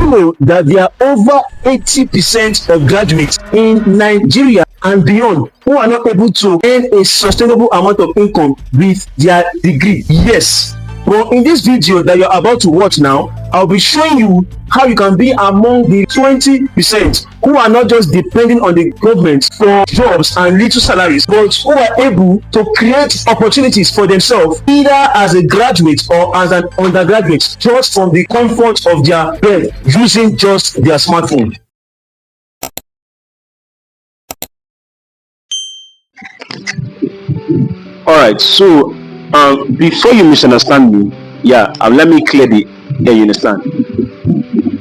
you know that there are over 80% of graduates in Nigeria and beyond who are not able to earn a sustainable amount of income with their degree? Yes. But in this video that you're about to watch now, I'll be showing you how you can be among the 20% who are not just depending on the government for jobs and little salaries, but who are able to create opportunities for themselves, either as a graduate or as an undergraduate, just from the comfort of their bed, using just their smartphone. All right, so before you misunderstand me, let me clear the air. You understand?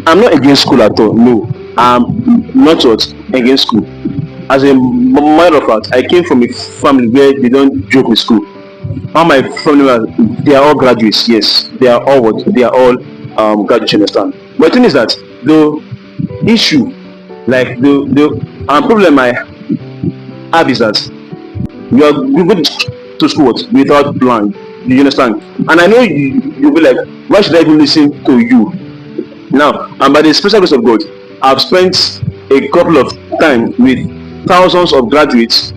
I'm not against school at all. No, I'm not what against school. As a matter of fact, I came from a family where they don't joke with school. All my family members, they are all graduates. Yes, they are all what? They are all graduates. You understand? But the thing is that the issue, like the problem I have is that you go to school without plan. Do you understand? And I know you'll be like, why should I even listen to you? Now, and by the special grace of God, I've spent a couple of time with thousands of graduates,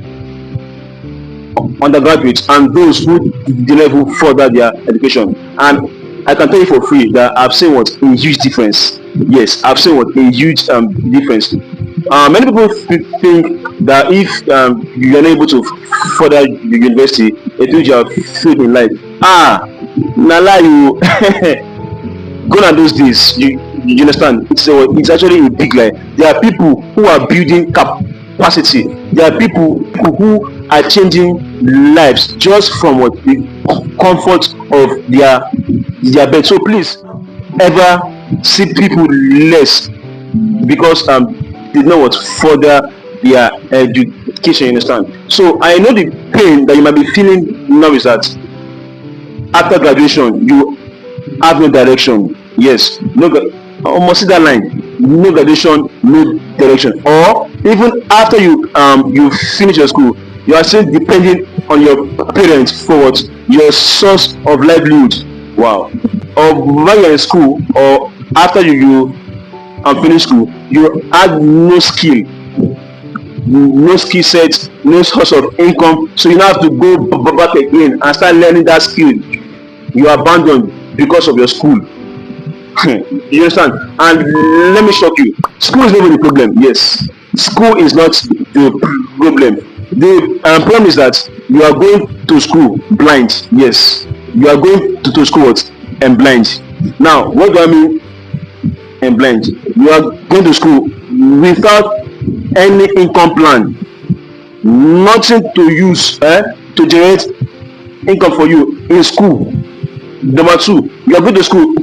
undergraduates, and those who didn't even further their education. And I can tell you for free that I've seen what a huge difference. Yes, I've seen what a huge difference. Many people think that if you're not able to further the university, it means you have failed in life. Nala, you gone are those days. You understand? It's actually a big lie. There are people who are building capacity. There are people who are changing lives just from what the comfort of their bed. So please, ever see people less because they know what further their education. You understand? So I know the pain that you might be feeling now is that after graduation you have no direction. Yes, almost see that line, no graduation, no direction. Or even after you finish your school, you are still depending on your parents for what your source of livelihood. Wow. Or while you're in school or after you finish school, you had no skill set, no source of income, so you now have to go back again and start learning that skill you abandoned because of your school. You understand? And let me shock you, school is not even the problem. Yes, school is not the problem. The problem is that you are going to school blind. Yes, you are going to school and blind. Now what do I mean and blind? You are going to school without any income plan, nothing to use to generate income for you in school. Number two, you are going to school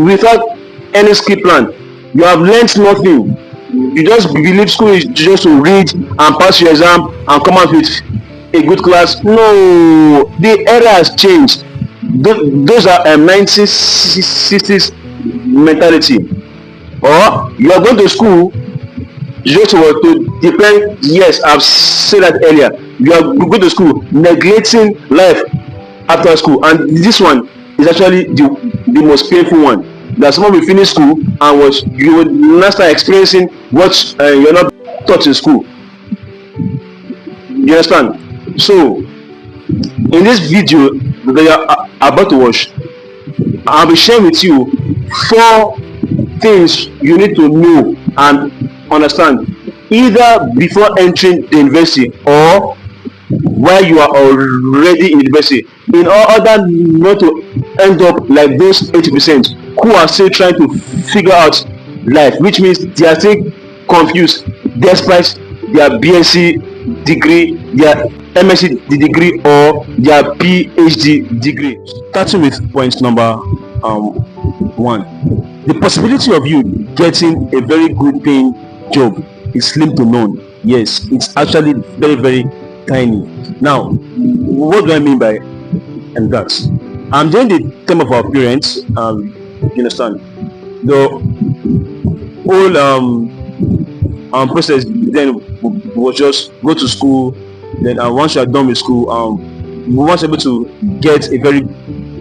without any skill plan. You have learned nothing. You just believe school is just to read and pass your exam and come out with a good class. No, the era has changed. Those are 1960s mentality. Or you are going to school just to depend. Yes, I've said that earlier. You are going to school neglecting life after school, and this one is actually the most painful one. That someone will finish school and you will not start experiencing what you're not taught in school. You understand? So in this video that you are about to watch, I'll be sharing with you 4 things you need to know and understand, either before entering the university or while you are already in university, in order not to end up like those 80% who are still trying to figure out life, which means they are still confused despite their BSc degree, their MSc degree, or their PhD degree. Starting with point number 1, the possibility of you getting a very good paying job is slim to none. Yes, it's actually very, very tiny. Now, what do I mean by that? I'm doing the term of our parents. You understand? The whole process then was just go to school. Then once you are done with school, we want able to get a very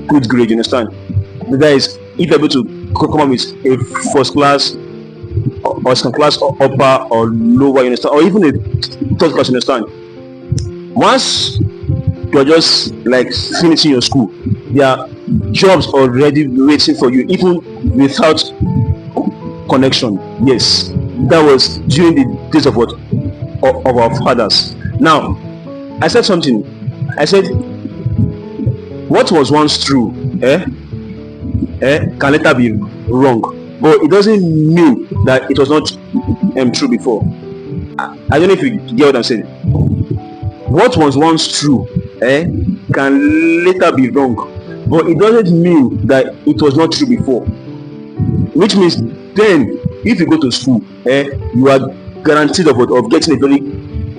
good grade. You understand? That is, if you're able to come up with a first class or second class or upper or lower, you understand, or even a third class, you understand. Once you're just like finishing your school, there are jobs already waiting for you, even without connection. Yes, that was during the days of what, of our fathers. Now, I said something. I said what was once true, can later be wrong, but it doesn't mean that it was not true before. I don't know if you get what I'm saying. What was once true, can later be wrong, but it doesn't mean that it was not true before. Which means then, if you go to school, you are guaranteed of getting a very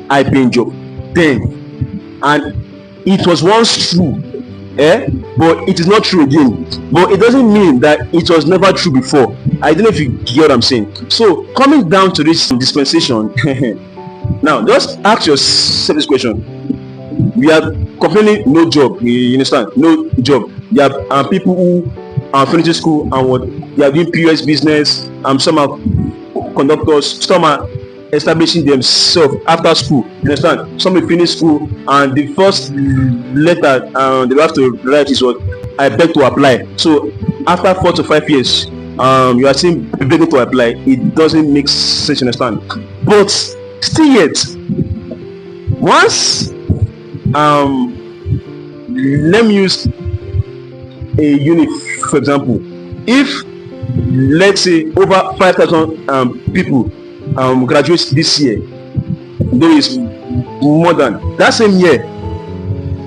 high paying job. Then, and it was once true, but it is not true again. But it doesn't mean that it was never true before. I don't know if you get what I'm saying. So coming down to this dispensation, now just ask yourself this question. We are complaining no job, you understand, no job. There are people who are finishing school and what they are doing POS business, some are conductors, some are establishing themselves after school, you understand. Some will finish school and the first letter they have to write is what, I beg to apply. So after 4 to 5 years, you are still begging to apply. It doesn't make sense, you understand. But still yet, once let me use a unit for example. If let's say over 5,000 people graduate this year, there is more than that same year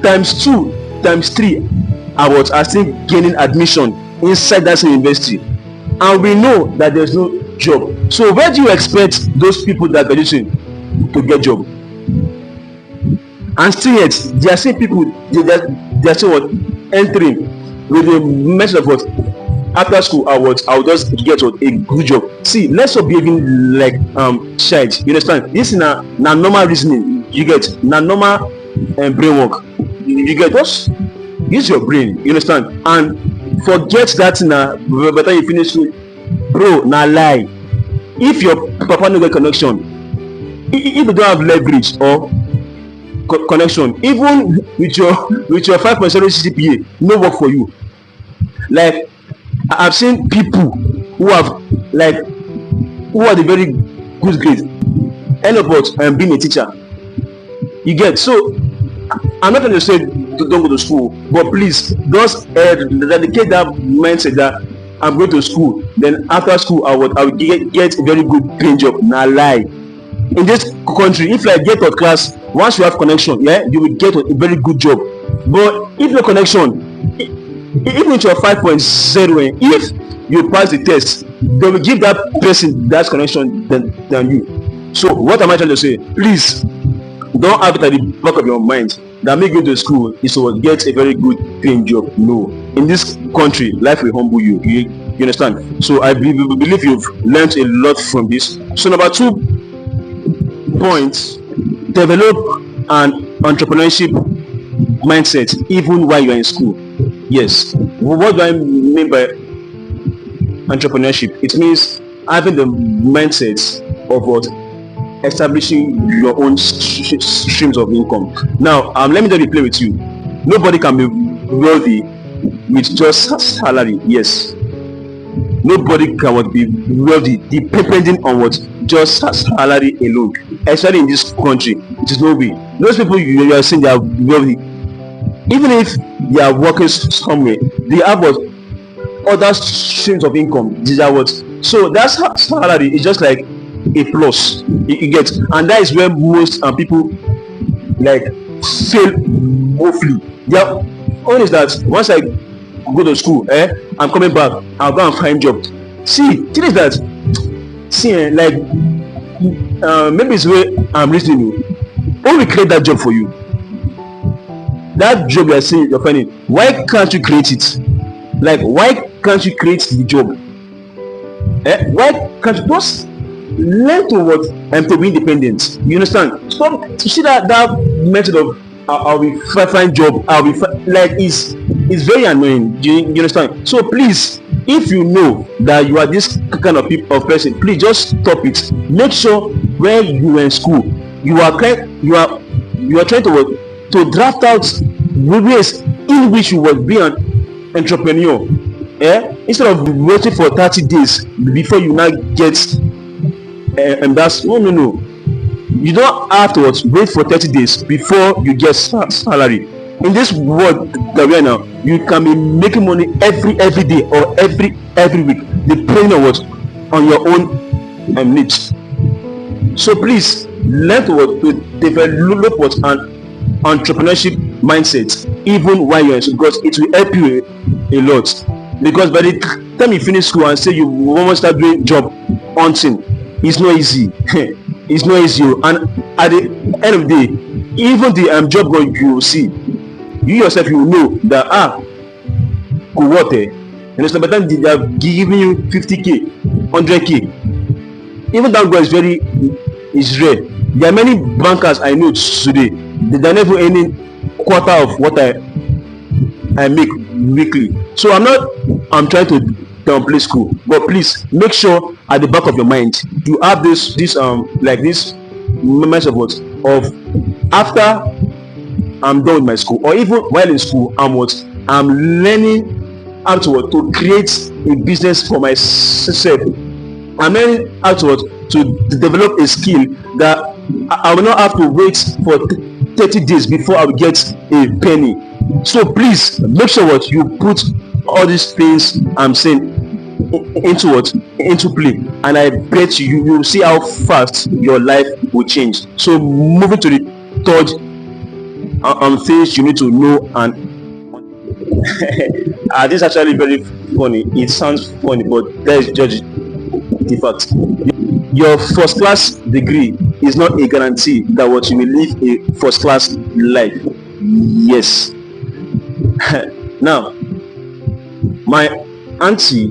times 2 times 3 are still gaining admission inside that same university, and we know that there's no job. So where do you expect those people that are graduating to get job? And still yet there are still people, they are still what, entering with the message of what, after school I'll just get what, a good job. See, let's not be even like child, you understand. This is na normal reasoning, you get, na normal brain work, you get. Just use your brain, you understand, and forget that by the time you finish school, bro, na lie. If your papa no get connection, if you don't have leverage or connection, even with your 5.0 CGPA, no work for you. Like I've seen people who have who are the very good grade end up being a teacher, you get. So I'm not going to say don't go to school, but please just dedicate that mindset that I'm going to school, then after school I will get a very good paying job. Nah, lie. In this country, if I get to class, once you have connection, you will get a very good job. But if no connection, even with your 5.0, if you pass the test, they will give that person that connection than you. So what am I trying to say? Please don't have it at the back of your mind that make you to school is to get a very good paying job. No, in this country life will humble you, you understand. So I believe you've learned a lot from this. So number 2 points, develop an entrepreneurship mindset even while you are in school. Yes, what do I mean by entrepreneurship? It means having the mindset of what, establishing your own streams of income. Now let me just play with you. Nobody can be wealthy with just salary. Yes, nobody can be wealthy depending on what, just salary alone, especially in this country. It is no way. Those people you are saying they are wealthy, even if they are working somewhere, they have what, other streams of income. These are what, so that salary is just like a plus, you get. And that is where most people fail woefully. Their own is that once I go to school, I'm coming back, I'll go and find job. See, thing is that, maybe it's where I'm listening you. Who will create that job for you? That job you are saying you're finding, why can't you create it? Why can't you create the job? Why can't you just learn to what, and to be independent? You understand? Stop to see that method of I'll be find job, I'll be it's very annoying. You understand? So please if you know that you are this kind of people of person, please just stop it. Make sure when you were in school, you are trying to work to draft out ways in which you will be an entrepreneur, instead of waiting for 30 days before you now get embarrassed. No, no, no, you don't have to wait for 30 days before you get salary. In this world that we are now, you can be making money every day or every week, depending on what, on your own needs. So please learn to develop what an entrepreneurship mindset even while you're in school, because it will help you a lot. Because by the time you finish school and say you want to start doing job hunting, it's not easy. It's not easy. And at the end of the day, even the job God you will see, you yourself, you will know that could what, and it's by the time they are giving you 50k, 100k, even that God is rare. There are many bankers I know today, they are never any quarter of what I make weekly. So I'm trying to downplay school, but please make sure at the back of your mind you have this like this message of after I'm done with my school, or even while in school, I'm learning how to create a business for myself. I'm learning how to develop a skill that I will not have to wait for 30 days before I will get a penny. So please make sure you put all these things I'm saying into play, and I bet you will see how fast your life will change. So moving to the third things you need to know, and this is actually very funny. It sounds funny, but let's judge the fact. Your first class degree is not a guarantee that what you will live a first class life. Yes. Now, my auntie,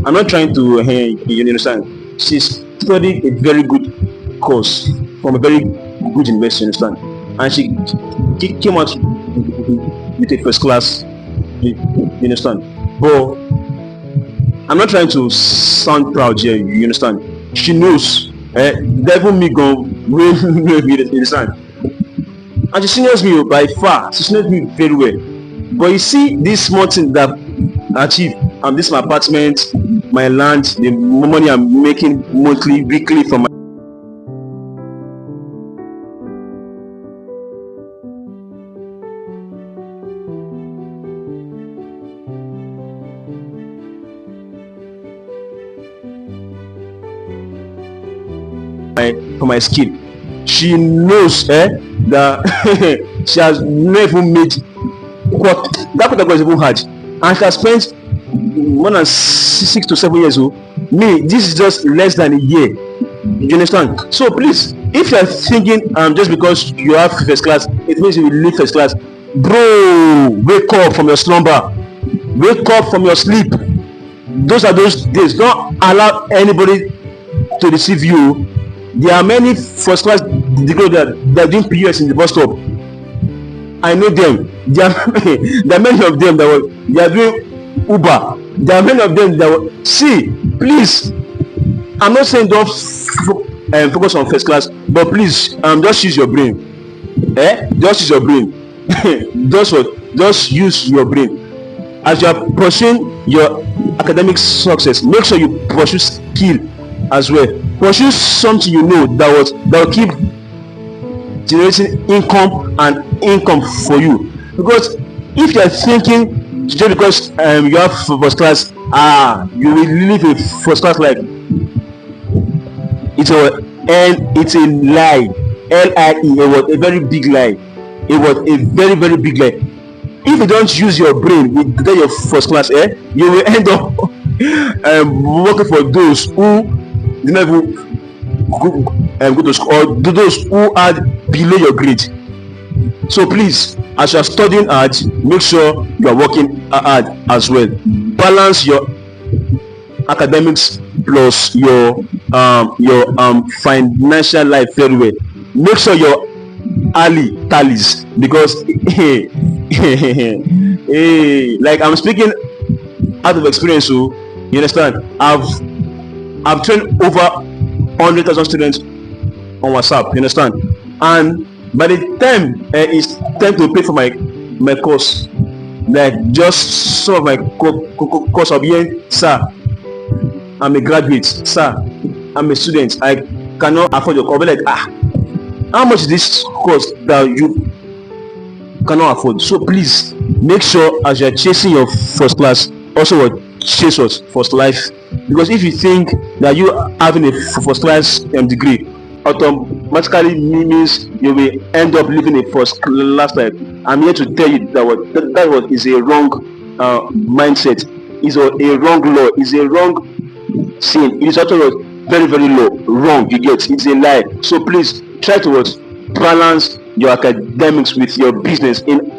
I'm not trying to you understand, she studied a very good course from a very good university, you understand, and she came out with a first class, you understand. But I'm not trying to sound proud here, you understand. She knows, devil me gone, you understand. And she seniors me by far, she seniors me very well. But you see, this small thing that I achieve, this my apartment, my land, the money I'm making monthly, weekly from my skill. She knows that she has never made what that quarter was even hard, and she has spent more than 6 to 7 years old. Me, this is just less than a year. You understand? So please, if you are thinking just because you have first class it means you will leave first class, bro, wake up from your slumber, wake up from your sleep. Those are those days. Don't allow anybody to deceive you. There are many first class degrees that are doing PUS in the bus stop. I know them. There are many of them they are doing Uber. There are many of them that see. Please, I'm not saying don't focus on first class, but please just use your brain. Just use your brain. Just use your brain as you are pursuing your academic success. Make sure you pursue skill as well. Pursue something you know that will keep generating income for you. Because if you are thinking just because you have first class, you will live a first class life, it's a lie. Lie. It was a very big lie. It was a very, very big lie. If you don't use your brain with your first class, you will end up working for those who did not even go to school, or those who are below your grade. So please, as you are studying hard, make sure you are working hard as well. Balance your academics plus your financial life very well. Make sure your early tallies, because like I'm speaking out of experience. So you understand, I've trained over 100,000 students on WhatsApp. You understand, and by the time it's time to pay for my course, like just some of my course, I'll be here, sir, I'm a graduate, sir, I'm a student, I cannot afford your course. I'll be like, how much is this course that you cannot afford? So please make sure as you're chasing your first class, also chase what first life. Because if you think that you having a first class degree automatically means you will end up living a first class life, I'm here to tell you that what is a wrong mindset, is a wrong law, is a wrong sin. It is actually very very low wrong, you get, it's a lie. So please try to balance your academics with your business in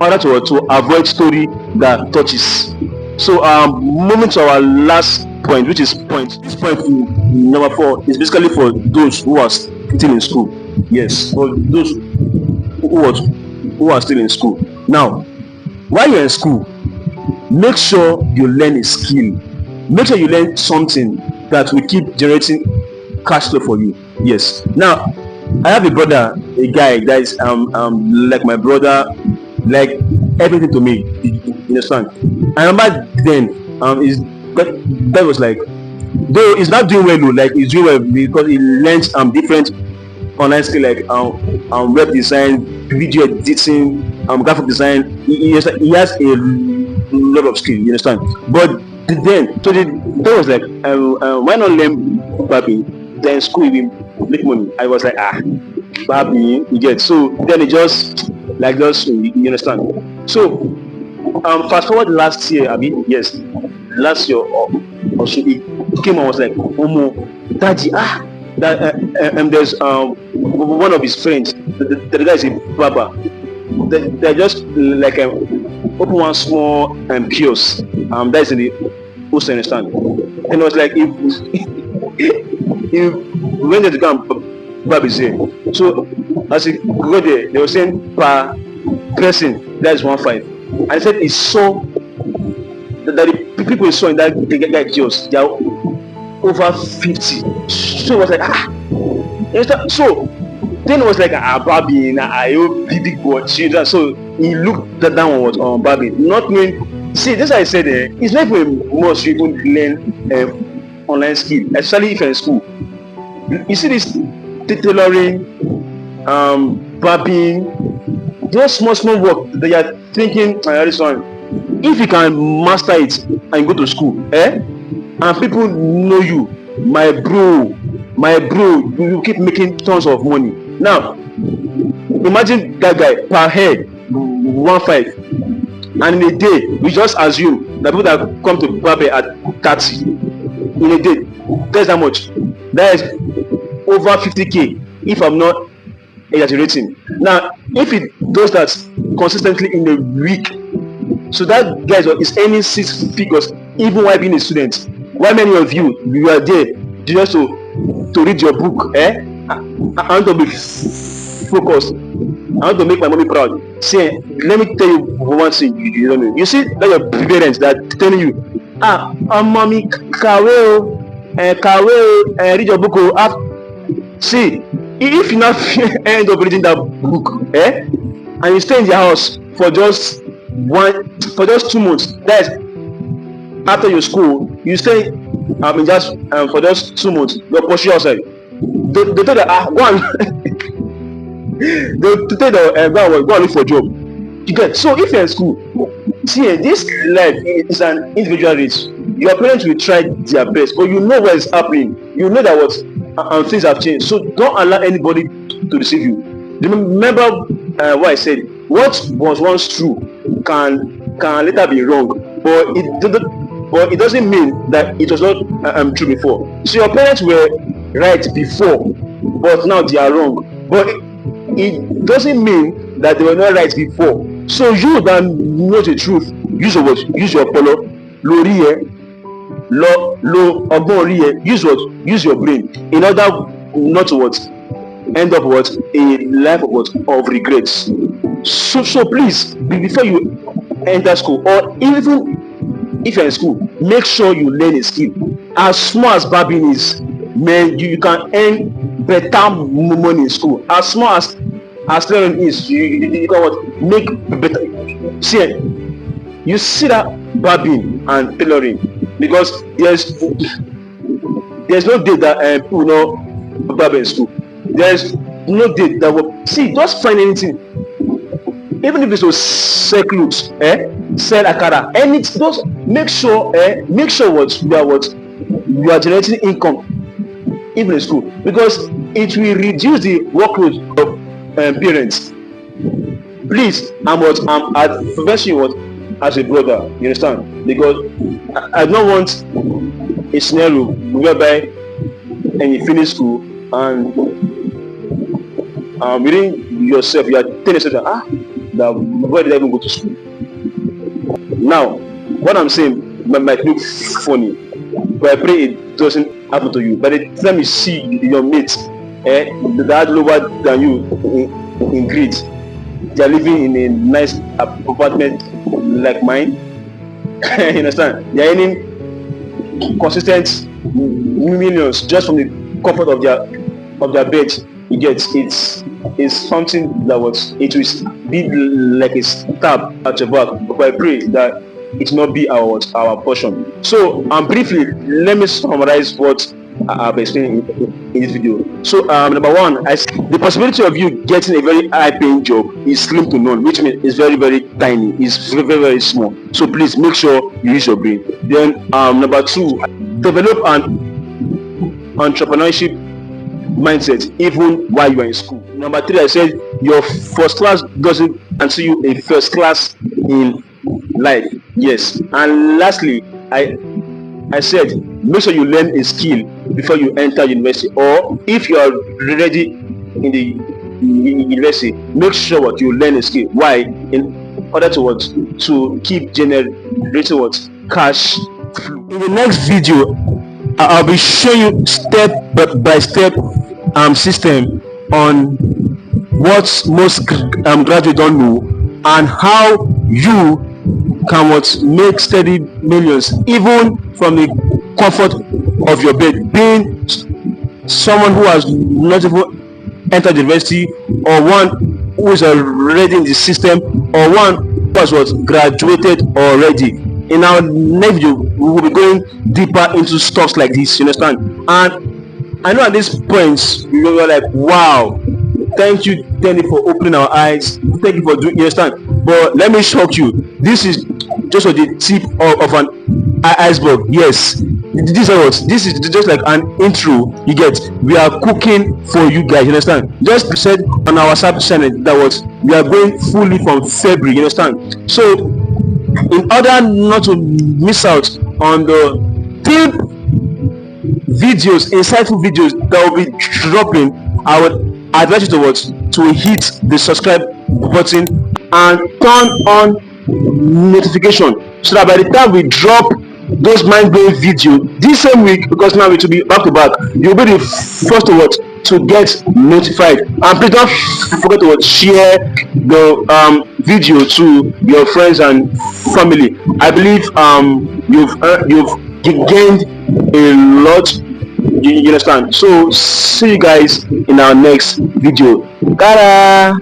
order to avoid story that touches. So moving to our last point, which is this point number 4 is basically for those who are still in school. Yes, for those who are still in school. Now, while you're in school, make sure you learn a skill. Make sure you learn something that will keep generating cash flow for you. Yes. Now, I have a brother, a guy that is like my brother, like everything to me. You understand? I remember then is that was like, though he's not doing well, like he's doing well because he learned different online skill like web design, video editing, graphic design. He has a lot of skill. You understand? But then that was like why not learn Barbie? Then school even make money. I was like Barbie, you get. So then it just you understand. So fast forward last year, yes, last year or so he came and was like, Omo, daddy, that there's one of his friends, the guy is a barber. They're just like open one small kiosk that's in the also understand. And it was like if when they come barber is here. So as he go there, they were saying per person that is 1.5. I said he saw that the people he saw in that guy kiosk, they are over 50. So it was like so then it was like Barbie, big boy. So he looked that down was on Barbie, not knowing. See, this I said it's not even most you even learn online skill, especially if you're in school. You see this tailoring, barbing, those small work that you're thinking this one. If you can master it and go to school, and people know you, my bro, you keep making tons of money. Now, imagine that guy per head 1.5, and in a day, we just assume that people that come to barber at 30 in a day, that's how much. That is over 50k, if I'm not exaggerating. Now, if it does that consistently in a week, so that guy is earning 6 figures even while being a student. Why many of you are there just to read your book? I want to be focused. I want to make my mommy proud. See, let me tell you one thing you don't know. You see that your parents that telling you, mommy, read your book. See, if you not end up reading that book, and you stay in the house for just 2 months, that's after your school, you stay just for just 2 months, you're pushing outside. They tell you go on. They tell you go and look for a job. You get. So if you're in school, see, this life is an individual race. Your parents will try their best, but you know what is happening. You know that what things have changed. So don't allow anybody to deceive you. Remember what I said. What was once true can later be wrong, but it doesn't mean that it was not true before. So your parents were right before, but now they are wrong. But it doesn't mean that they were not right before. So you that know the truth, use your words, use your color, use your brain in order not to end up a life of regrets. So please, before you enter school, or even if you're in school, make sure you learn a skill. As small as barbing is, man, you can earn better money in school. As small as tailoring is, you can what, make better. See, you see that barbing and tailoring, because there's no day that people know barber in school. There's no day that will see, just find anything, even if it's to sell clothes, sell akara, anything. Just make sure you are generating income even in school, because it will reduce the workload of parents. Please, I'm advising you what, as a brother, you understand, because I don't want a scenario whereby and you finish school and within yourself you are telling yourself that why did I even go to school. Now what I'm saying might look funny, but I pray it doesn't happen to you. By the time you see your mates that are lower than you in grade, they are living in a nice apartment like mine. You understand, they are earning consistent millions just from the comfort of their bed. You get, it's something that it will be like a stab at your back, but I pray that it not be our portion. So briefly, let me summarize what I've explained in this video. So number one, the possibility of you getting a very high paying job is slim to none, which means it's very, very tiny, it's very, very, very small. So please make sure you use your brain. Then number two, develop an entrepreneurship mindset even while you are in school. Number three, I said your first class doesn't answer you a first class in life. Yes. And lastly, I said make sure you learn a skill before you enter university, or if you are already in the university, make sure what you learn a skill. Why? In order to what, to keep generating what, cash flow. In the next video, I'll be showing you step by step system on what most graduates don't know, and how you can what, make steady millions even from the comfort of your bed, being someone who has not even entered university, or one who is already in the system, or one who has what, graduated already. In our next video, we will be going deeper into stuff like this, you understand. And I know at this point you're like, wow, thank you Danny for opening our eyes, thank you for doing, you understand. But let me shock you, this is just the tip of an iceberg. Yes, this is just like an intro. You get, we are cooking for you guys, you understand. Just said on our WhatsApp channel that we are going fully from February, you understand. So in order not to miss out on the deep videos, insightful videos that will be dropping, I would advise you to hit the subscribe button and turn on notification, so that by the time we drop those mind-blowing videos this same week, because now it will be back to back, you'll be the first to get notified. And please don't forget to share the video to your friends and family. I believe you've gained a lot, you understand. So see you guys in our next video. Ta-da!